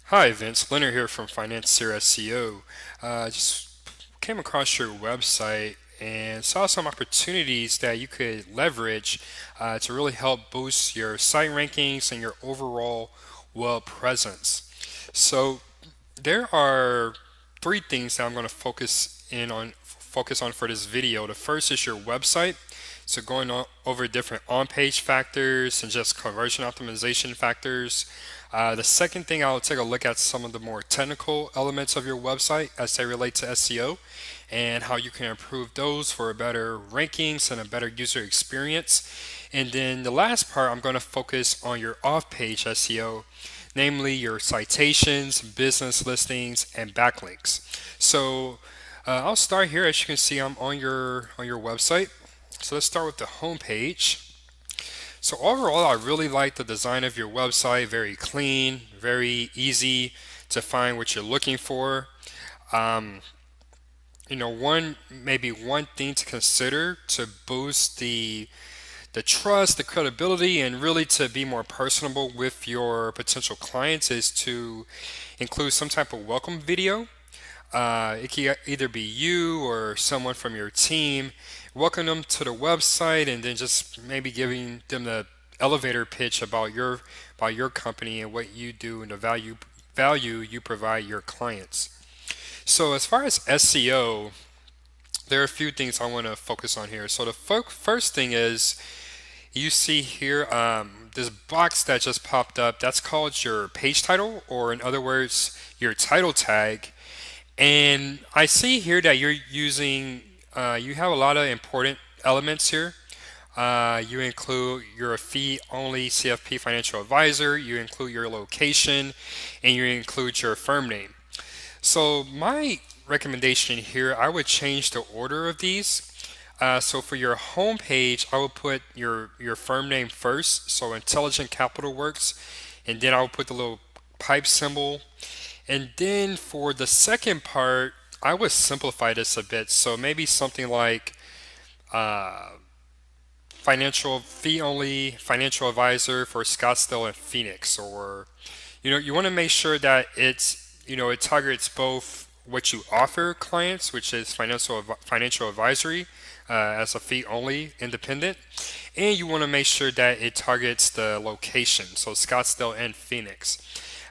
Hi, Vince. Leonard here from Financier SEO. Just came across your website and saw some opportunities that you could leverage to really help boost your site rankings and your overall web presence. So there are three things that I'm going to focus on for this video. The first is your website. So going over different on-page factors and just conversion optimization factors. The second thing, I'll take a look at some of the more technical elements of your website as they relate to SEO and how you can improve those for a better rankings and a better user experience. And then the last part, I'm going to focus on your off-page SEO, namely your citations, business listings, and backlinks. So I'll start here. As you can see, I'm on your website. So let's start with the home page. So overall, I really like the design of your website. Very clean, very easy to find what you're looking for. Um, one thing to consider to boost the trust, the credibility, and really to be more personable with your potential clients is to include some type of welcome video. It can either be you or someone from your team. Welcome them to the website, and then just maybe giving them the elevator pitch about your company and what you do and the value you provide your clients. So as far as SEO, there are a few things I want to focus on here. So the first thing is you see here this box that just popped up. That's called your page title, or in other words, your title tag. And I see here that you have a lot of important elements here. You include your fee only CFP financial advisor, you include your location, and you include your firm name. So, my recommendation here, I would change the order of these. So, for your home page, I would put your firm name first, so Intelligent Capital Works, and then I would put the little pipe symbol. And then for the second part, I would simplify this a bit. So maybe something like uh, financial fee only financial advisor for Scottsdale and Phoenix, or you want to make sure that it targets both what you offer clients, which is financial advisory as a fee only independent, and you want to make sure that it targets the location, so Scottsdale and Phoenix.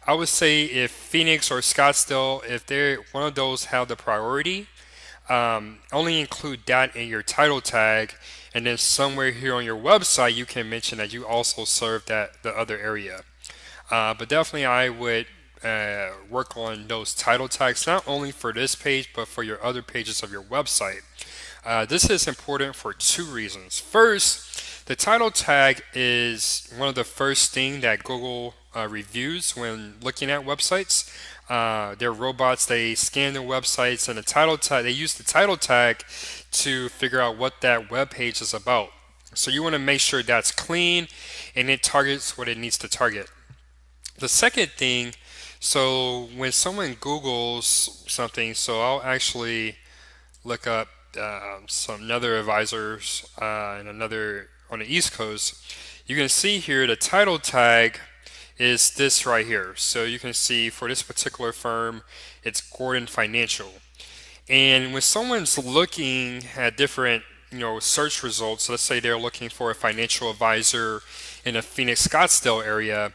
I would say if Phoenix or Scottsdale, if they're one of those have the priority, only include that in your title tag, and then somewhere here on your website you can mention that you also serve the other area. But definitely, I would work on those title tags not only for this page but for your other pages of your website. This is important for two reasons. First, the title tag is one of the first thing that Google reviews when looking at websites. They're robots. They scan the websites and the title tag. They use the title tag to figure out what that web page is about. So you want to make sure that's clean and it targets what it needs to target. The second thing, so when someone Googles something, so I'll actually look up some another advisors and another on the East Coast. You can see here the title tag is this right here. So you can see for this particular firm, it's Gordon Financial. And when someone's looking at different, search results, so let's say they're looking for a financial advisor in the Phoenix Scottsdale area,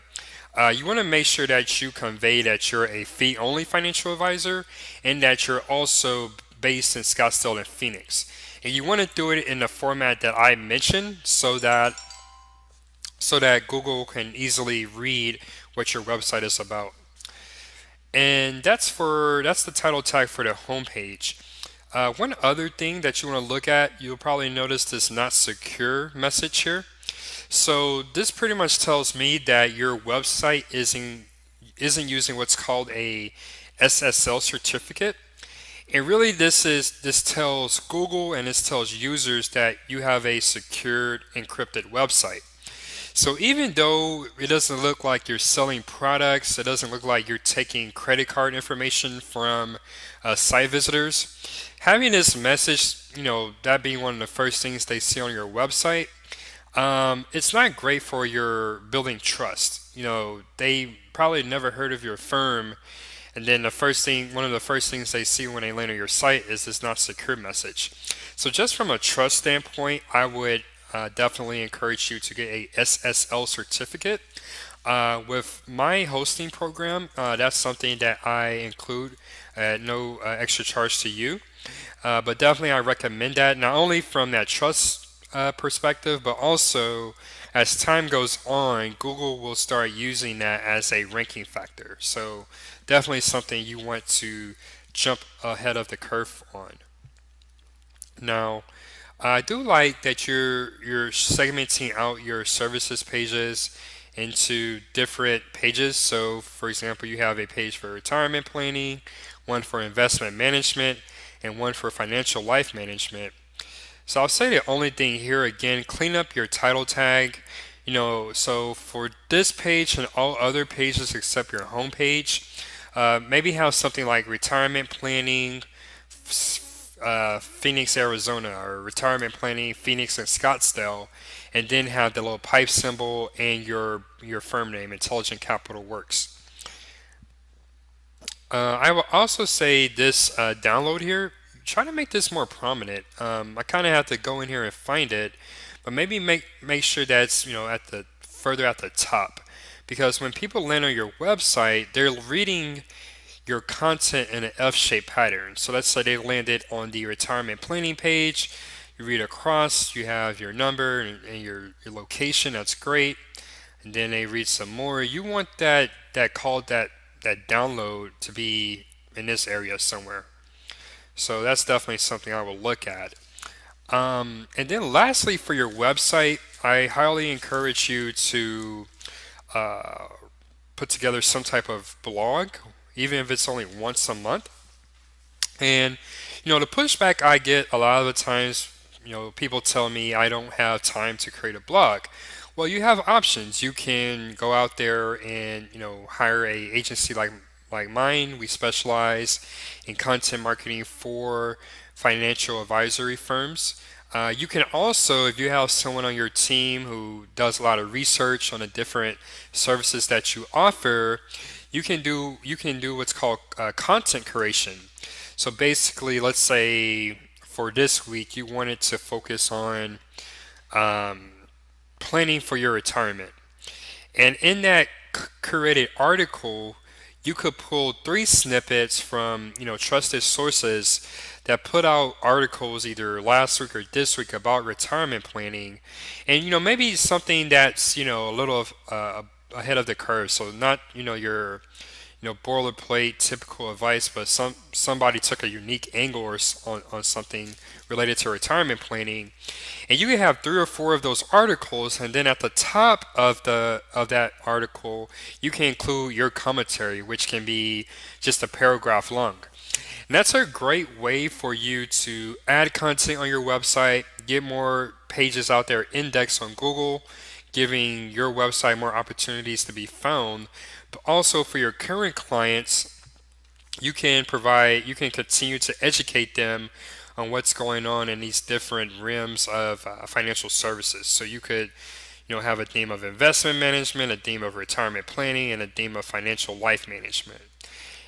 you want to make sure that you convey that you're a fee-only financial advisor and that you're also based in Scottsdale and Phoenix. And you want to do it in the format that I mentioned so that Google can easily read what your website is about. And that's the title tag for the homepage. One other thing that you want to look at, you'll probably notice this not secure message here. So this pretty much tells me that your website isn't using what's called a SSL certificate. And really this tells Google and this tells users that you have a secured encrypted website. So even though it doesn't look like you're selling products, it doesn't look like you're taking credit card information from site visitors, having this message, that being one of the first things they see on your website, It's not great for your building trust. They probably never heard of your firm, and then one of the first things they see when they land on your site is this not secure message. So just from a trust standpoint, I would definitely encourage you to get a SSL certificate. With my hosting program, that's something that I include at no extra charge to you. But definitely, I recommend that not only from that trust perspective, but also as time goes on, Google will start using that as a ranking factor. So, definitely something you want to jump ahead of the curve on. Now, I do like that you're segmenting out your services pages into different pages. So, for example, you have a page for retirement planning, one for investment management, and one for financial life management. So I'll say the only thing here again, clean up your title tag. So for this page and all other pages except your home page, maybe have something like retirement planning, Phoenix, Arizona, or retirement planning, Phoenix and Scottsdale, and then have the little pipe symbol and your firm name, Intelligent Capital Works. I will also say this download here, try to make this more prominent. I kind of have to go in here and find it, but maybe make sure that's at the further at the top, because when people land on your website, they're reading your content in an F-shaped pattern. So let's say they landed on the retirement planning page. You read across, you have your number and your location. That's great. And then they read some more. You want that download to be in this area somewhere. So that's definitely something I will look at. And then lastly, for your website, I highly encourage you to uh, put together some type of blog, even if it's only once a month. And the pushback I get a lot of the times, people tell me I don't have time to create a blog. Well, you have options. You can go out there and hire a agency like mine. We specialize in content marketing for financial advisory firms. You can also, if you have someone on your team who does a lot of research on the different services that you offer, you can do what's called content creation. So basically, let's say for this week you wanted to focus on um, planning for your retirement. And in that curated article, you could pull three snippets from trusted sources that put out articles either last week or this week about retirement planning, and maybe something that's a little ahead of the curve. So not your boilerplate typical advice, but somebody took a unique angle on something related to retirement planning, and you can have three or four of those articles, and then at the top of that article, you can include your commentary, which can be just a paragraph long. And that's a great way for you to add content on your website, get more pages out there indexed on Google, giving your website more opportunities to be found. But also for your current clients, you can continue to educate them on what's going on in these different realms of financial services. So you could, have a theme of investment management, a theme of retirement planning, and a theme of financial life management.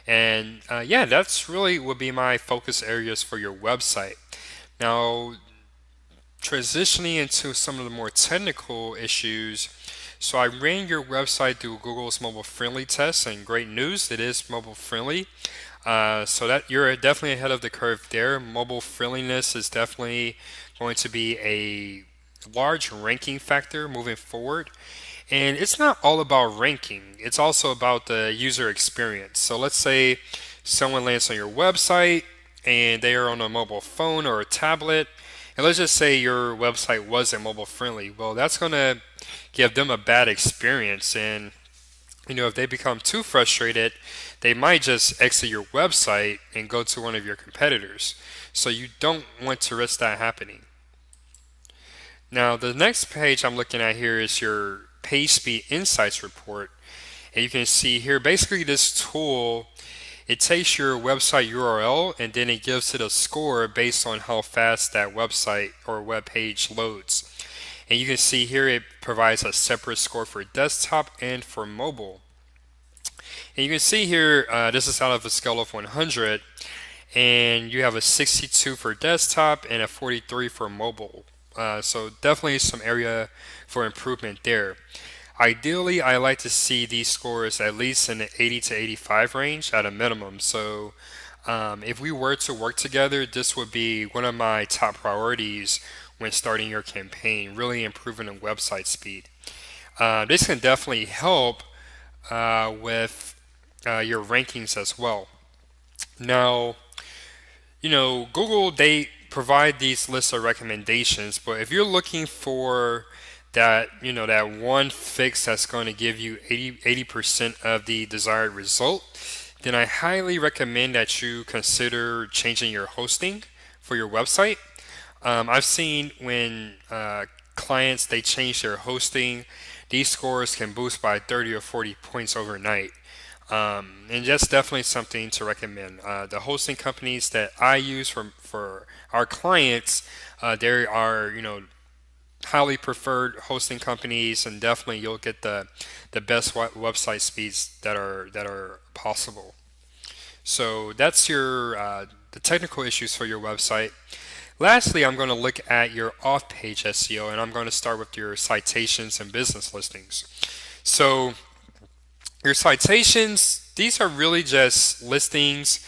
And yeah, that's really would be my focus areas for your website. Now, transitioning into some of the more technical issues. So I ran your website through Google's mobile friendly test, and great news, it is mobile friendly. So that you're definitely ahead of the curve there. Mobile friendliness is definitely going to be a large ranking factor moving forward. And it's not all about ranking, it's also about the user experience. So let's say someone lands on your website and they are on a mobile phone or a tablet. And let's just say your website wasn't mobile friendly. Well, that's going to give them a bad experience. And, if they become too frustrated, they might just exit your website and go to one of your competitors. So you don't want to risk that happening. Now, the next page I'm looking at here is your Page Speed Insights report. And you can see here, basically this tool, it takes your website URL and then it gives it a score based on how fast that website or web page loads. And you can see here it provides a separate score for desktop and for mobile. And you can see here, this is out of a scale of 100, and you have a 62 for desktop and a 43 for mobile. So definitely some area for improvement there. Ideally, I like to see these scores at least in the 80 to 85 range at a minimum. So if we were to work together, this would be one of my top priorities when starting your campaign, really improving the website speed. This can definitely help with your rankings as well. Now, Google, they provide these lists of recommendations, but if you're looking for that one fix that's going to give you 80% of the desired result, then I highly recommend that you consider changing your hosting for your website. I've seen when clients they change their hosting, these scores can boost by 30 or 40 points overnight. And that's definitely something to recommend. The hosting companies that I use for our clients, they are highly preferred hosting companies, and definitely you'll get the best website speeds that are possible. So that's your the technical issues for your website. Lastly, I'm going to look at your off-page SEO, and I'm going to start with your citations and business listings. So your citations, these are really just listings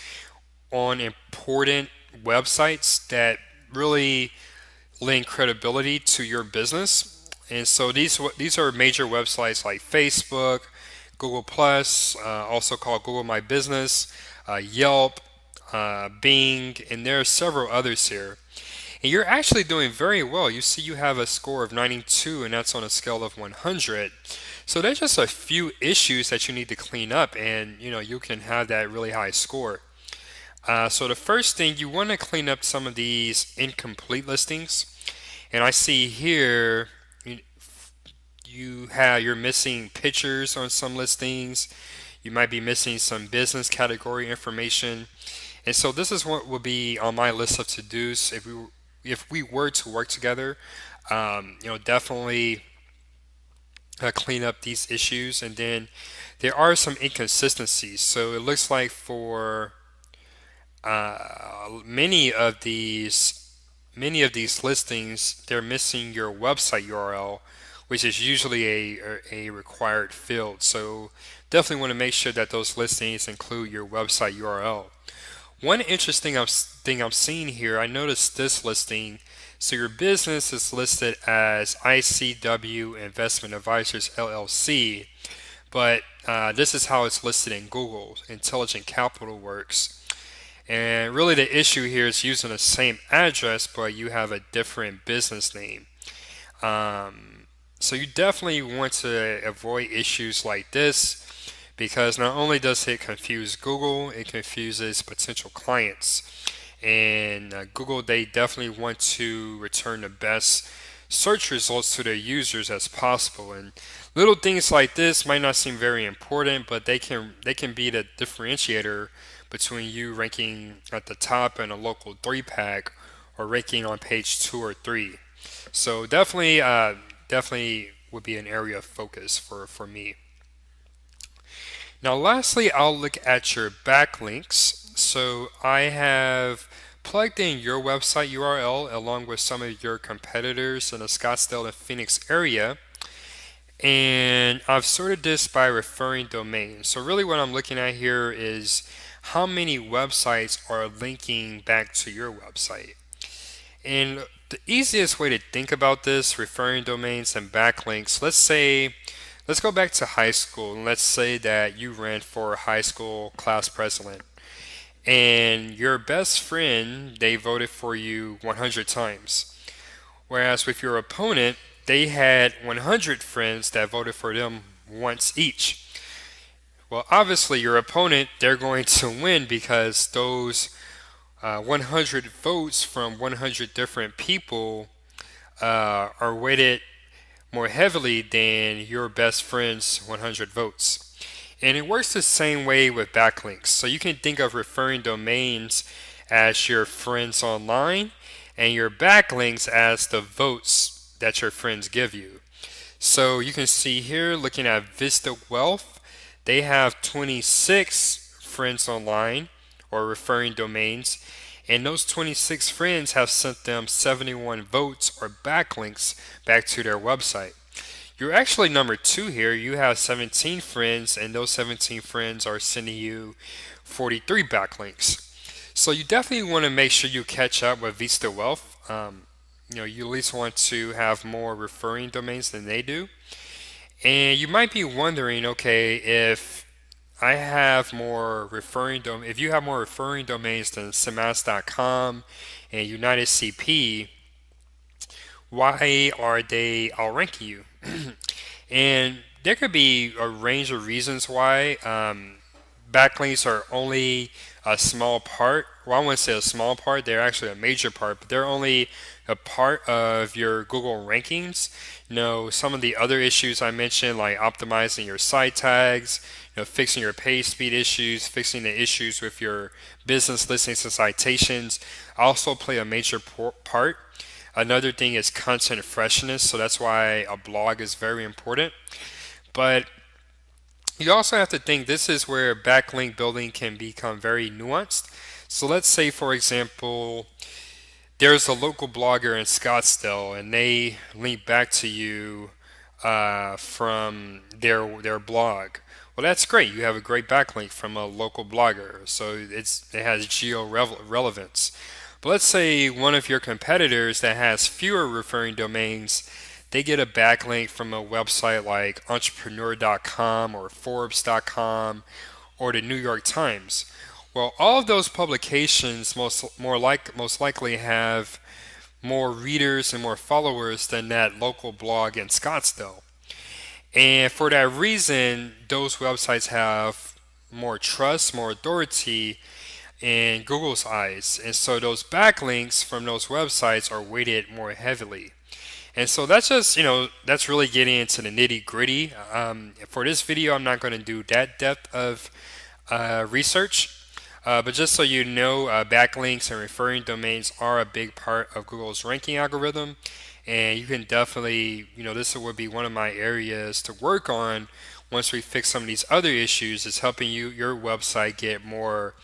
on important websites that really lend credibility to your business. And so these are major websites like Facebook, Google Plus, also called Google My Business, Yelp, Bing, and there are several others here. And you're actually doing very well. You see, you have a score of 92, and that's on a scale of 100. So there's just a few issues that you need to clean up, and you can have that really high score. So the first thing, you want to clean up some of these incomplete listings. And I see here you're missing pictures on some listings. You might be missing some business category information. And so this is what will be on my list of to-dos if we were to work together. Definitely clean up these issues. And then there are some inconsistencies. So it looks like for many of these listings, they're missing your website URL, which is usually a required field. So definitely want to make sure that those listings include your website URL. One interesting thing I'm seeing here, I noticed this listing. So your business is listed as ICW Investment Advisors LLC, but this is how it's listed in Google, Intelligent Capital Works. And really the issue here is using the same address, but you have a different business name. So you definitely want to avoid issues like this because not only does it confuse Google, it confuses potential clients. And Google, they definitely want to return the best search results to their users as possible. And little things like this might not seem very important, but they can be the differentiator between you ranking at the top in a local three pack or ranking on page 2 or 3. So definitely would be an area of focus for me. Now, lastly, I'll look at your backlinks. So I have plugged in your website URL along with some of your competitors in the Scottsdale and Phoenix area. And I've sorted this by referring domains. So really what I'm looking at here is how many websites are linking back to your website. And the easiest way to think about this, referring domains and backlinks, let's go back to high school and let's say that you ran for a high school class president and your best friend, they voted for you 100 times. Whereas with your opponent, they had 100 friends that voted for them once each. Well, obviously, your opponent, they're going to win because those 100 votes from 100 different people are weighted more heavily than your best friend's 100 votes. And it works the same way with backlinks. So you can think of referring domains as your friends online and your backlinks as the votes that your friends give you. So you can see here, looking at Vista Wealth, they have 26 friends online or referring domains, and those 26 friends have sent them 71 votes or backlinks back to their website. You're actually number two here. You have 17 friends, and those 17 friends are sending you 43 backlinks. So you definitely want to make sure you catch up with Vista Wealth. You at least want to have more referring domains than they do. And you might be wondering, okay, if you have more referring domains than Simas.com and United CP, why are they outranking you? And there could be a range of reasons why. Backlinks are only a small part. Well, I wouldn't say a small part, they're actually a major part, but they're only a part of your Google rankings. Some of the other issues I mentioned, like optimizing your site tags, fixing your page speed issues, fixing the issues with your business listings and citations, also play a major part. Another thing is content freshness, so that's why a blog is very important. But you also have to think this is where backlink building can become very nuanced. So let's say, for example, there's a local blogger in Scottsdale and they link back to you from their blog. Well, that's great. You have a great backlink from a local blogger, so it has geo relevance. But let's say one of your competitors that has fewer referring domains, they get a backlink from a website like entrepreneur.com or forbes.com or the New York Times. Well, all of those publications most likely have more readers and more followers than that local blog in Scottsdale. And for that reason, those websites have more trust, more authority in Google's eyes. And so those backlinks from those websites are weighted more heavily. And so that's really getting into the nitty gritty. For this video, I'm not going to do that depth of research. But just so you know, backlinks and referring domains are a big part of Google's ranking algorithm. And you can definitely, this would be one of my areas to work on once we fix some of these other issues, is helping your website get more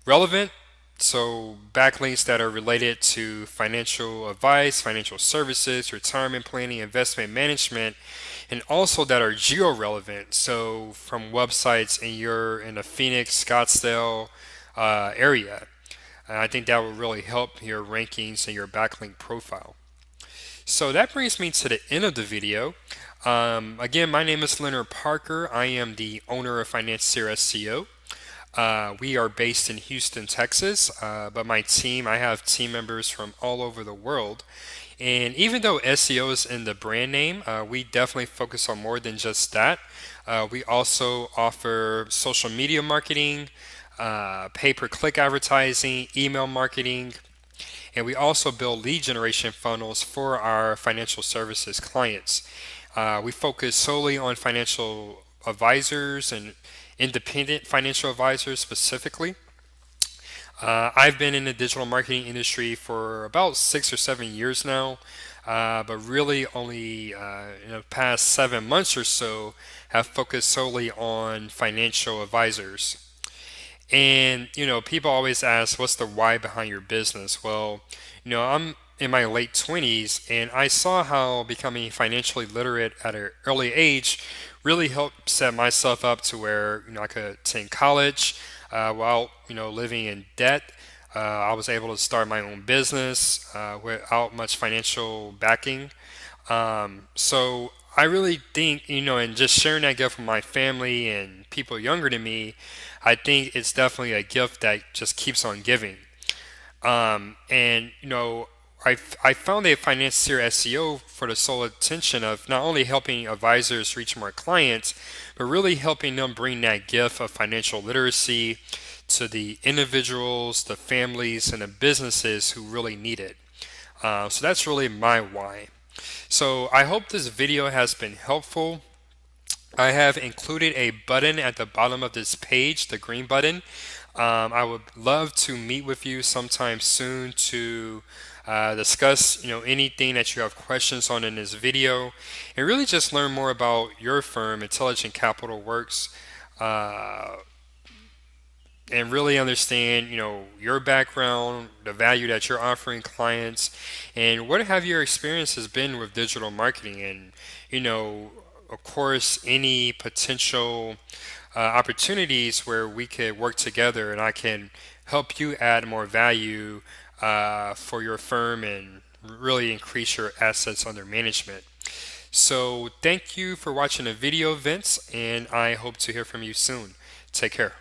relevant. So backlinks that are related to financial advice, financial services, retirement planning, investment management, and also that are geo-relevant. So from websites in the Phoenix, Scottsdale area. And I think that will really help your rankings and your backlink profile. So that brings me to the end of the video. Again, my name is Leonard Parker. I am the owner of Financier SEO. We are based in Houston, Texas, but I have team members from all over the world. And even though SEO is in the brand name, we definitely focus on more than just that. We also offer social media marketing, pay-per-click advertising, email marketing, and we also build lead generation funnels for our financial services clients. We focus solely on financial advisors and independent financial advisors specifically. I've been in the digital marketing industry for about 6 or 7 years now, but really only in the past 7 months or so have focused solely on financial advisors. And, people always ask, what's the why behind your business? Well, I'm in my late 20s and I saw how becoming financially literate at an early age really helped set myself up to where, I could attend college while, living in debt. I was able to start my own business without much financial backing. So I really think, and just sharing that gift with my family and people younger than me, I think it's definitely a gift that just keeps on giving. And I found a Financier SEO for the sole intention of not only helping advisors reach more clients, but really helping them bring that gift of financial literacy to the individuals, the families, and the businesses who really need it. So that's really my why. So I hope this video has been helpful. I have included a button at the bottom of this page, the green button. I would love to meet with you sometime soon to discuss anything that you have questions on in this video, and really just learn more about your firm, Intelligent Capital Works, uh, and really understand your background, the value that you're offering clients, and what have your experiences been with digital marketing, and of course any potential opportunities where we could work together and I can help you add more value for your firm and really increase your assets under management. So thank you for watching the video, Vince, and I hope to hear from you soon. Take care.